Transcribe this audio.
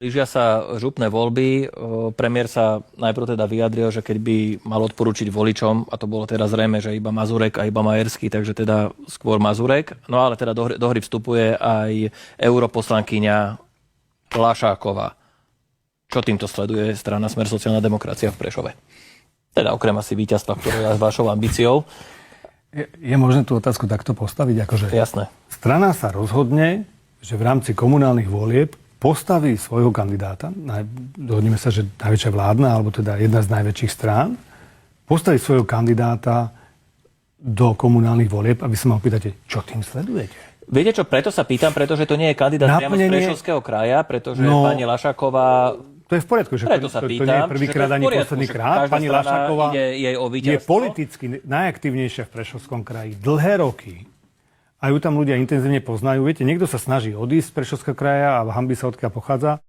Blížia sa župné voľby. Premiér sa najprv teda vyjadril, že keď by mal odporučiť voličom, a to bolo teda zrejme, že iba Mazurek a iba Majerský, takže teda skôr Mazurek. No ale teda do hry vstupuje aj europoslankyňa Lašáková. Čo týmto sleduje strana Smer sociálna demokracia v Prešove? Teda okrem asi víťazstva, ktoré je s vašou ambíciou. Je možné tú otázku takto postaviť? Akože Jasné. strana sa rozhodne, že v rámci komunálnych volieb postaví svojho kandidáta, dohodneme sa, že najväčšia vládna, alebo teda jedna z najväčších strán, postaví svojho kandidáta do komunálnych volieb a vy sa ma opýtate, čo tým sledujete? Viete čo, preto sa pýtam, pretože to nie je kandidát priamo z Prešovského kraja, pretože pani Lašáková... To je v poriadku, že preto sa to nie pýtam, je prvýkrát ani posledný krát. Pani Lašáková je politicky najaktívnejšia v Prešovskom kraji dlhé roky. A ju tam ľudia intenzívne poznajú. Viete, niekto sa snaží odísť z Prešovského kraja a hanbí sa, odkiaľ pochádza.